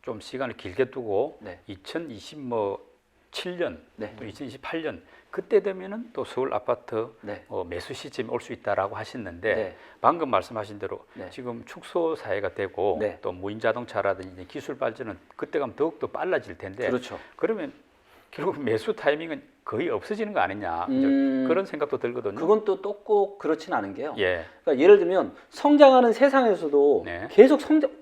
좀 시간을 길게 두고 네. 2027년 네. 또 2028년 그때 되면은 또 서울 아파트 네. 매수 시점이 올 수 있다라고 하셨는데 네. 방금 말씀하신 대로 네. 지금 축소 사회가 되고 네. 또 무인 자동차라든지 기술 발전은 그때 가면 더욱더 빨라질 텐데 그렇죠. 그러면 결국 매수 타이밍은 거의 없어지는 거 아니냐 그런 생각도 들거든요. 그건 또 꼭 그렇진 않은 게요. 예. 그러니까 예를 들면 성장하는 세상에서도 네.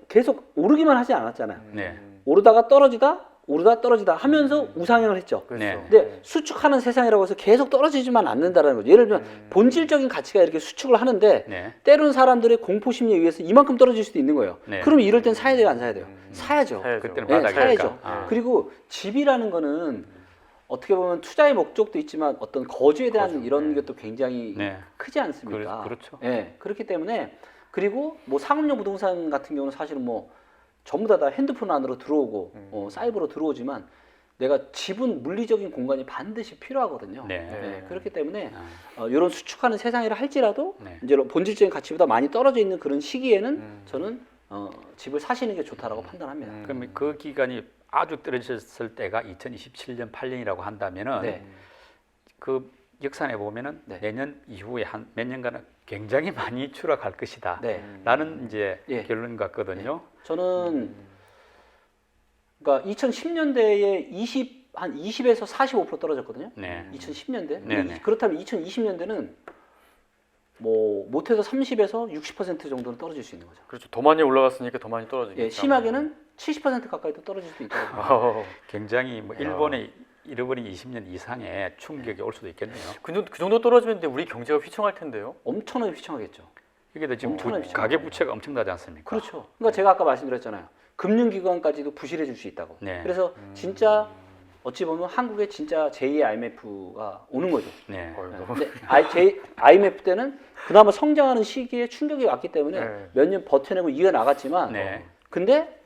계속 오르기만 하지 않았잖아요. 네. 오르다 떨어지다 하면서 우상향을 했죠. 그렇죠. 네. 근데 수축하는 세상이라고 해서 계속 떨어지지만 않는다라는 거죠. 예를 들면 본질적인 가치가 이렇게 수축을 하는데 네. 때로는 사람들의 공포 심리에 의해서 이만큼 떨어질 수도 있는 거예요. 네. 그럼 이럴 땐 사야 돼요, 안 사야 돼요? 사야죠. 사야죠. 그때는 네, 바닥이니까. 사야죠. 아. 그리고 집이라는 거는 어떻게 보면 투자의 목적도 있지만 어떤 거주에 대한 거주, 이런 네. 것도 굉장히 네. 크지 않습니까? 그렇죠. 네, 그렇기 때문에 그리고 뭐 상업용 부동산 같은 경우는 사실은 뭐 전부 다 핸드폰 안으로 들어오고 사이버로 들어오지만 내가 집은 물리적인 공간이 반드시 필요하거든요. 네. 네, 그렇기 때문에 아. 이런 수축하는 세상이라 할지라도 네. 이제 본질적인 가치보다 많이 떨어져 있는 그런 시기에는 저는 집을 사시는 게 좋다라고 판단합니다. 그러면 그 기간이 아주 떨어졌을 때가 2027년 8년이라고 한다면은 네. 그 역산해 보면은 네. 내년 이후에 한 몇 년간은 굉장히 많이 추락할 것이다. 네. 라는 이제 예. 결론 같거든요. 저는 그러니까 2010년대에 한 20에서 45% 떨어졌거든요. 네. 2010년대. 네, 네. 그렇다면 2020년대는 뭐 못해서 30에서 60% 정도는 떨어질 수 있는 거죠. 그렇죠. 더 많이 올라갔으니까 더 많이 떨어지겠죠. 예, 심하게는 70% 가까이도 떨어질 수도 있다고 봅니다. 굉장히 뭐 일본의 잃어버린 20년 이상의 충격이 올 수도 있겠네요. 그 정도 떨어지면 근데 우리 경제가 휘청할 텐데요. 엄청나게 휘청하겠죠. 이게 지금 엄청나게 가계 부채가 엄청나지 않습니까? 그렇죠. 그러니까 제가 아까 말씀드렸잖아요. 금융기관까지도 부실해 줄 수 있다고. 네. 그래서 진짜 어찌 보면 한국에 진짜 제2의 IMF가 오는 거죠. 네. 근데 IMF 때는 그나마 성장하는 시기에 충격이 왔기 때문에 네. 몇 년 버텨내고 이겨나갔지만 네. 근데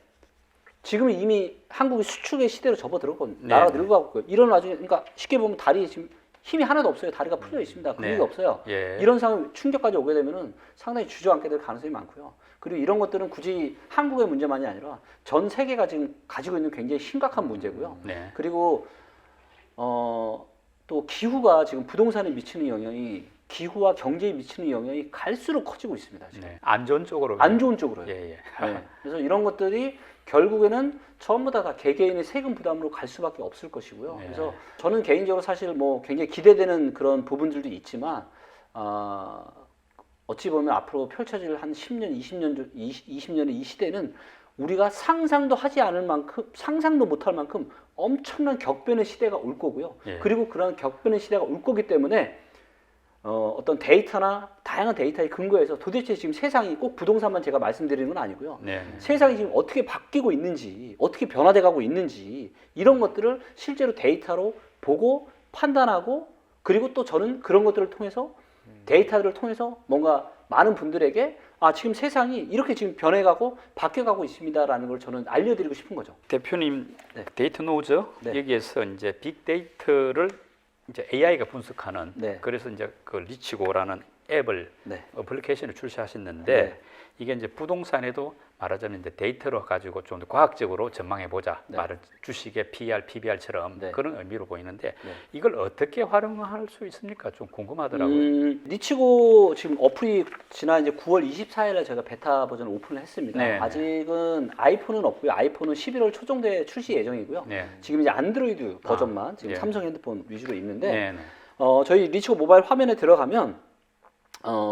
지금은 이미 한국이 수축의 시대로 접어들었거든요. 네. 나라가 늙어가고 있고요. 이런 와중에 그러니까 쉽게 보면 다리 지금 힘이 하나도 없어요. 다리가 풀려 있습니다. 근육이 네. 없어요. 예. 이런 상황 충격까지 오게 되면은 상당히 주저앉게 될 가능성이 많고요. 그리고 이런 것들은 굳이 한국의 문제만이 아니라 전 세계가 지금 가지고 있는 굉장히 심각한 문제고요. 네. 그리고 또 기후가 지금 부동산에 미치는 영향이 기후와 경제에 미치는 영향이 갈수록 커지고 있습니다. 지금. 네. 안 좋은 쪽으로. 안 좋은 쪽으로요. 예, 예. 네. 그래서 이런 것들이 결국에는 전부 다 개개인의 세금 부담으로 갈 수밖에 없을 것이고요. 네. 그래서 저는 개인적으로 사실 뭐 굉장히 기대되는 그런 부분들도 있지만 어찌 보면 앞으로 펼쳐질 한 10년, 20년의 이 시대는 우리가 상상도 하지 않을 만큼, 상상도 못할 만큼 엄청난 격변의 시대가 올 거고요. 예. 그리고 그런 격변의 시대가 올 거기 때문에 어떤 데이터나 다양한 데이터에 근거해서 도대체 지금 세상이 꼭 부동산만 제가 말씀드리는 건 아니고요. 네. 세상이 지금 어떻게 바뀌고 있는지, 어떻게 변화돼 가고 있는지 이런 것들을 실제로 데이터로 보고 판단하고 그리고 또 저는 그런 것들을 통해서 데이터들을 통해서 뭔가 많은 분들에게 지금 세상이 이렇게 지금 변해가고 바뀌어가고 있습니다라는 걸 저는 알려드리고 싶은 거죠. 대표님 네. 데이터 노즈 네. 여기에서 이제 빅데이터를 이제 AI가 분석하는 네. 그래서 이제 그 리치고라는 앱을 네. 어플리케이션을 출시하셨는데 네. 이게 이제 부동산에도 말하자면 이제 데이터로 가지고 좀 더 과학적으로 전망해 보자 네. 말을 주식의 PER, PBR처럼 네. 그런 의미로 보이는데 네. 이걸 어떻게 활용할 수 있습니까? 좀 궁금하더라고요. 리치고 지금 어플이 지난 이제 9월 24일에 제가 베타 버전 오픈을 했습니다. 네. 아직은 아이폰은 없고요. 아이폰은 11월 초 정도에 출시 예정이고요. 네. 지금 이제 안드로이드 버전만 지금 예. 삼성 핸드폰 위주로 있는데 네. 네. 저희 리치고 모바일 화면에 들어가면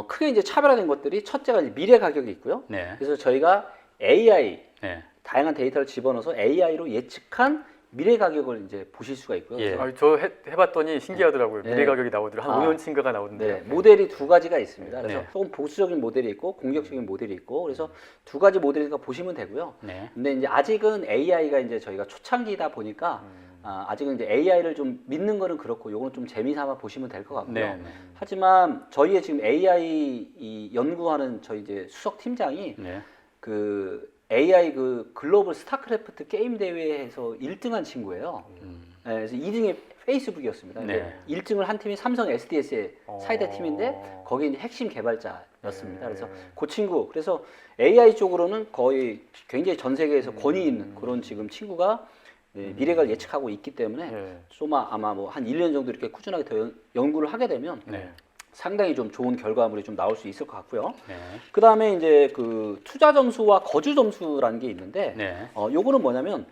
크게 이제 차별화된 것들이 첫째가 이제 미래 가격이 있고요. 네. 그래서 저희가 AI 네. 다양한 데이터를 집어넣어서 AI로 예측한 미래 가격을 이제 보실 수가 있고요. 예. 그래서 저 해봤더니 신기하더라고요. 네. 미래 가격이 나오더라고요. 한 5년치인가가 나오던데요. 네, 모델이 두 가지가 있습니다. 그래서 네. 조금 보수적인 모델이 있고 공격적인 모델이 있고 그래서 두 가지 모델이니까 보시면 되고요. 네. 근데 이제 아직은 AI가 이제 저희가 초창기다 보니까 아직은 이제 AI를 좀 믿는 거는 그렇고 요거는 좀 재미삼아 보시면 될 것 같고요. 네. 네. 하지만 저희의 지금 AI 이 연구하는 저희 이제 수석 팀장이 네. 그 AI 그 글로벌 스타크래프트 게임 대회에서 1등한 친구예요. 네, 그래서 2등이 페이스북이었습니다. 네. 1등을 한 팀이 삼성 SDS의 사이다 어. 팀인데 거기 이제 핵심 개발자였습니다. 네. 그래서 그 친구 그래서 AI 쪽으로는 거의 굉장히 전 세계에서 권위 있는 그런 지금 친구가 미래를 예측하고 있기 때문에 네. 좀 아마 뭐 한 1년 정도 이렇게 꾸준하게 더 연구를 하게 되면 네. 상당히 좀 좋은 결과물이 좀 나올 수 있을 것 같고요. 네. 그 다음에 이제 그 투자 점수와 거주 점수라는 게 있는데, 네. 요거는 뭐냐면,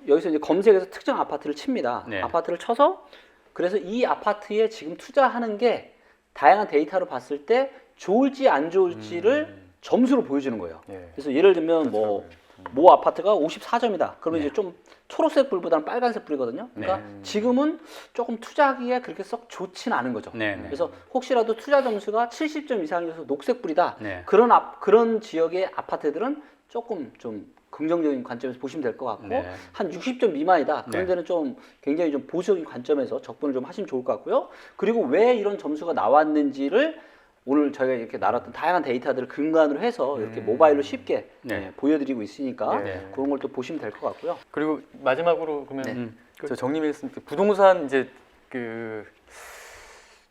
여기서 이제 검색해서 특정 아파트를 칩니다. 네. 아파트를 쳐서, 그래서 이 아파트에 지금 투자하는 게 다양한 데이터로 봤을 때 좋을지 안 좋을지를 점수로 보여주는 거예요. 네. 그래서 예를 들면 모 아파트가 54점이다. 그러면 네. 이제 좀 초록색 불보다는 빨간색 불이거든요. 그러니까 네. 지금은 조금 투자하기에 그렇게 썩 좋진 않은 거죠. 네. 네. 그래서 혹시라도 투자 점수가 70점 이상이어서 녹색 불이다. 네. 그런 지역의 아파트들은 조금 좀 긍정적인 관점에서 보시면 될 것 같고 네. 한 60점 미만이다. 그런 네. 데는 좀 굉장히 좀 보수적인 관점에서 접근을 좀 하시면 좋을 것 같고요. 그리고 왜 이런 점수가 나왔는지를 오늘 저희가 이렇게 나눴던 다양한 데이터들을 근간으로 해서 이렇게 모바일로 쉽게 네. 보여드리고 있으니까 네. 그런 걸 또 보시면 될 것 같고요. 그리고 마지막으로 그러면 네. 저 정리했을 때 부동산 이제 그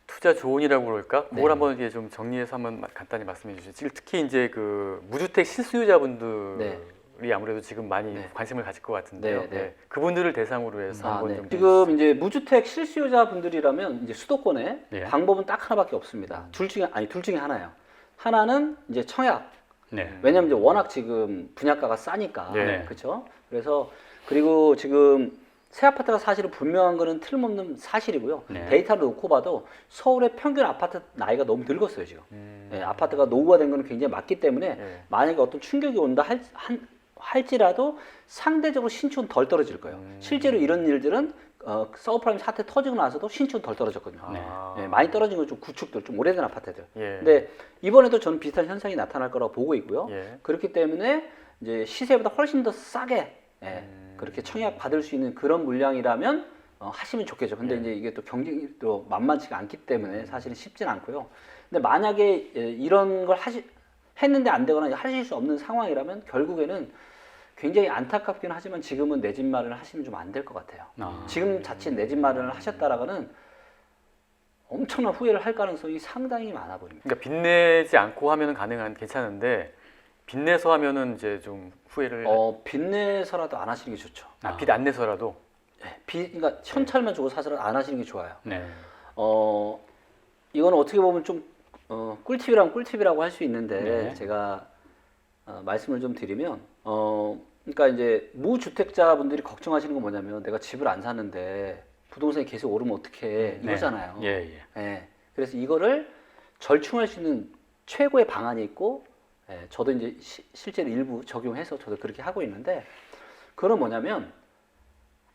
투자 조언이라고 그럴까? 그걸 한번 이제 좀 정리해서 한번 간단히 말씀해 주시죠. 특히 이제 그 무주택 실수요자분들이 아무래도 지금 많이 네. 관심을 가질 것 같은데요. 네, 네. 네. 그분들을 대상으로 해서 한번 네. 좀 지금 이제 무주택 실수요자분들이라면 이제 수도권에 네. 방법은 딱 하나밖에 없습니다. 둘 중에 하나예요. 하나는 이제 청약. 네. 왜냐면 이제 워낙 지금 분양가가 싸니까. 네. 그렇죠? 그래서 그리고 지금 새 아파트가 사실은 분명한 거는 틀림없는 사실이고요. 네. 데이터를 놓고 봐도 서울의 평균 아파트 나이가 너무 늙었어요, 지금. 아파트가 노후가 된 거는 굉장히 맞기 때문에 네. 만약에 어떤 충격이 온다 할지라도 상대적으로 신축은 덜 떨어질 거예요. 실제로 이런 일들은 서브프라임 사태 터지고 나서도 신축은 덜 떨어졌거든요. 아. 네, 많이 떨어진 건 좀 구축들, 좀 오래된 아파트들. 예. 근데 이번에도 저는 비슷한 현상이 나타날 거라고 보고 있고요. 예. 그렇기 때문에 이제 시세보다 훨씬 더 싸게 그렇게 청약 받을 수 있는 그런 물량이라면 하시면 좋겠죠. 근데 이제 이게 또 경쟁이 또 만만치가 않기 때문에 사실은 쉽진 않고요. 근데 만약에 이런 걸 했는데 안 되거나 하실 수 없는 상황이라면 결국에는 굉장히 안타깝긴 하지만 지금은 내 집 마련을 하시면 좀 안 될 것 같아요. 지금 자칫 내 집 마련을 하셨다라가는 엄청난 후회를 할 가능성이 상당히 많아 보입니다. 그러니까 빚내지 않고 하면은 괜찮은데 빚내서 하면은 이제 좀 후회를 빚내서라도 안 하시는 게 좋죠. 빚 안 내서라도 그러니까 현찰만 주고 사서라도 안 하시는 게 좋아요. 네. 이거는 어떻게 보면 좀 꿀팁이라면 꿀팁이라고 할 수 있는데 네. 제가 말씀을 좀 드리면 그러니까 이제 무주택자분들이 걱정하시는 건 뭐냐면 내가 집을 안 사는데 부동산이 계속 오르면 어떡해 이거잖아요. 예, 예. 예. 그래서 이거를 절충할 수 있는 최고의 방안이 있고 저도 이제 실제로 일부 적용해서 저도 그렇게 하고 있는데 그건 뭐냐면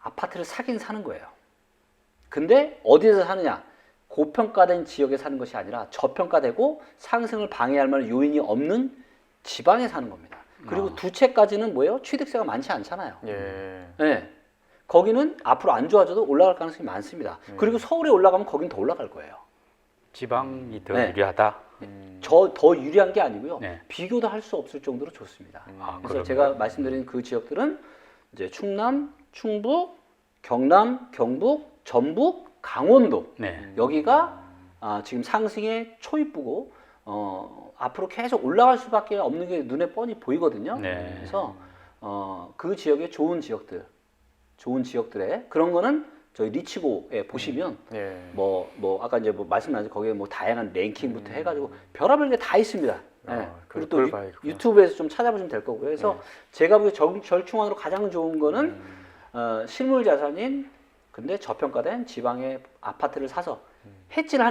아파트를 사긴 사는 거예요. 근데 어디에서 사느냐? 고평가된 지역에 사는 것이 아니라 저평가되고 상승을 방해할 만한 요인이 없는 지방에 사는 겁니다. 그리고 두 채까지는 뭐예요? 취득세가 많지 않잖아요. 예. 네. 거기는 앞으로 안 좋아져도 올라갈 가능성이 많습니다. 그리고 서울에 올라가면 거긴 더 올라갈 거예요. 지방이 더 네. 유리하다. 더 유리한 게 아니고요. 네. 비교도 할 수 없을 정도로 좋습니다. 아, 그래서 그럼요? 제가 말씀드린 그 지역들은 이제 충남, 충북, 경남, 경북, 전북, 강원도 네. 여기가 지금 상승의 초입부고 앞으로 계속 올라갈 수밖에 없는 게 눈에 뻔히 보이거든요. 네. 그래서 그 지역의 좋은 지역들에 그런 거는 저희 리치고에 보시면 예. 뭐 아까 이제 뭐 말씀하신 거기에 뭐 다양한 랭킹부터 해가지고 별의별 게 다 있습니다. 그리고 또 그걸 봐야겠구나. 유튜브에서 좀 찾아보시면 될 거고요. 그래서 제가 보기에 절충안으로 가장 좋은 거는 실물 자산인 근데 저평가된 지방의 아파트를 사서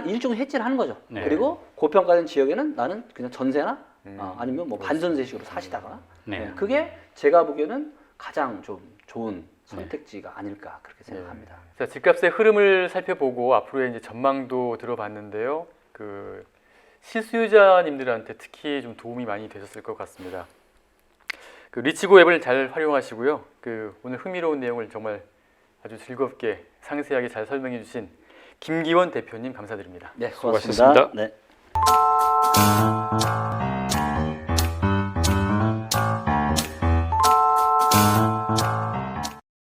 일종의 해지를 하는 거죠. 네. 그리고 고평가된 지역에는 나는 그냥 전세나 아니면 뭐 반전세식으로 사시다가 네. 그게 제가 보기에는 가장 좀 좋은 선택지가 아닐까 그렇게 생각합니다. 자, 집값의 흐름을 살펴보고 앞으로의 이제 전망도 들어봤는데요. 그 실수요자님들한테 특히 좀 도움이 많이 되셨을 것 같습니다. 그 리치고 앱을 잘 활용하시고요. 그 오늘 흥미로운 내용을 정말 아주 즐겁게 상세하게 잘 설명해 주신 김기원 대표님 감사드립니다. 네, 수고하셨습니다. 고맙습니다. 네.